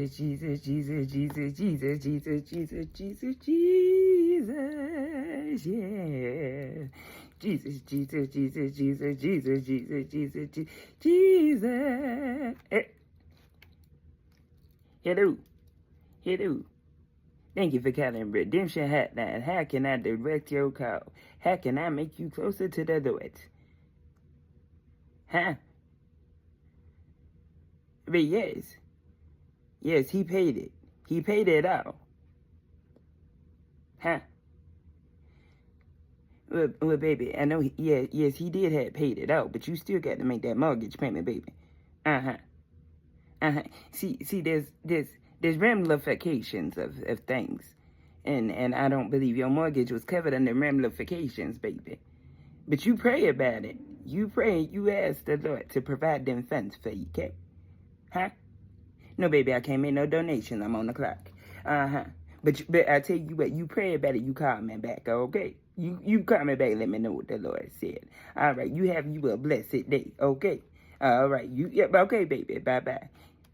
Jesus, Jesus, Jesus, Jesus, Jesus, Jesus, Jesus, Jesus, yeah. Jesus, Jesus, Jesus, Jesus, Jesus, Jesus, Jesus, Jesus. Hello, hello. Thank you for calling Redemption Hotline. How can I direct your call? How can I make you closer to the Lord? Huh? But yes, he paid it. He paid it all. Huh? Well, baby, I know, yes, he did have paid it out, but you still got to make that mortgage payment, baby. Uh-huh. Uh-huh. See, there's ramifications of things. And I don't believe your mortgage was covered under ramifications, baby. But you pray about it. You pray, you ask the Lord to provide them funds for you, okay? Huh? No, baby, I can't make no donation. I'm on the clock. Uh-huh. But I tell you what, you pray about it, you call me back, okay? You call me back, let me know what the Lord said. All right, you have you a blessed day, okay? All right, okay, baby, bye-bye.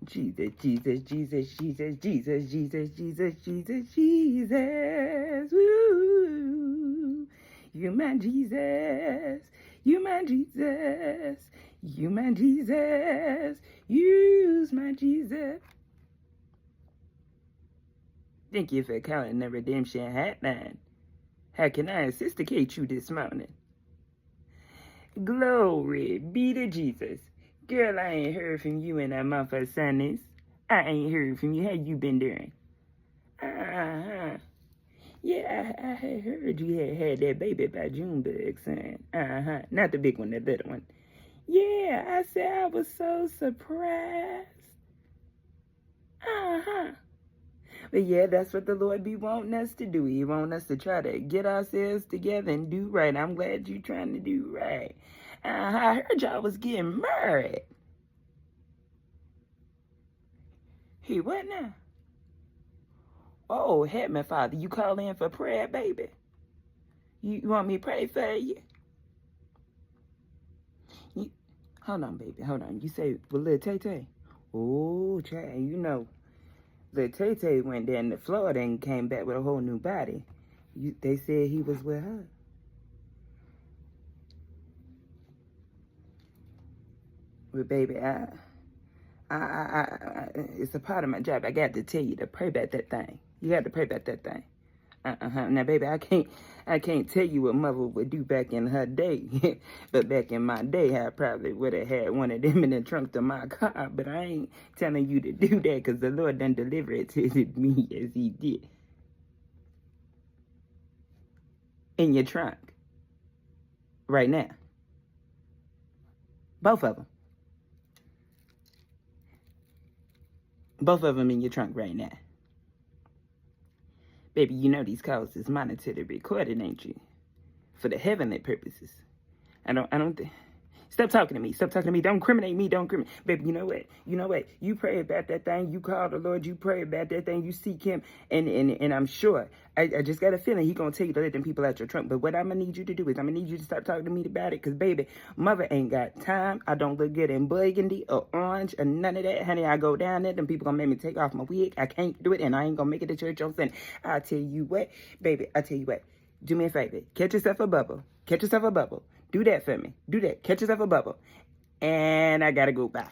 Jesus, Jesus, Jesus, Jesus, Jesus, Jesus, Jesus, Jesus, Jesus, woo. You my Jesus, you my Jesus, you my Jesus, use my Jesus. Thank you for calling the Redemption Hotline. How can I assisticate you this morning? Glory be to Jesus. Girl, I ain't heard from you in a month of Sundays. I ain't heard from you. How you been doing? Uh-huh. Yeah, I had heard you had that baby by Junebug, son. Uh-huh. Not the big one, the little one. Yeah, I said I was so surprised. Uh-huh. But yeah, that's what the Lord be wanting us to do. He want us to try to get ourselves together and do right. I'm glad you trying to do right. I heard y'all was getting married. Hey, what now? Oh, Heavenly Father, you call in for prayer, baby? You want me to pray for you? Hold on, baby, hold on. You say with little Tay-Tay? Oh, child, you know, little Tay-Tay went down to Florida and came back with a whole new body. They said he was with her. But baby, it's a part of my job. I got to tell you to pray about that thing. You got to pray about that thing. Now, baby, I can't tell you what mother would do back in her day. But back in my day, I probably would have had one of them in the trunk of my car. But I ain't telling you to do that because the Lord done deliver it to me as he did. In your trunk. Right now. Both of them. Both of them in your trunk right now. Baby, you know these calls is monitored and recorded, ain't you? For the heavenly purposes. I don't think... Stop talking to me. Stop talking to me. Don't incriminate me. Don't incriminate. Baby, you know what? You know what? You pray about that thing. You call the Lord. You pray about that thing. You seek him. And I'm sure. I just got a feeling he going to tell you to let them people out your trunk. But what I'm going to need you to do is I'm going to need you to stop talking to me about it. Because, baby, mother ain't got time. I don't look good in burgundy or orange or none of that. Honey, I go down there. Them people going to make me take off my wig. I can't do it. And I ain't going to make it to church on Sunday. I tell you what. Baby, I tell you what. Do me a favor. Catch yourself a bubble. Catch yourself a bubble. Do that for me. Do that. Catch yourself a bubble. And I gotta go. Bye.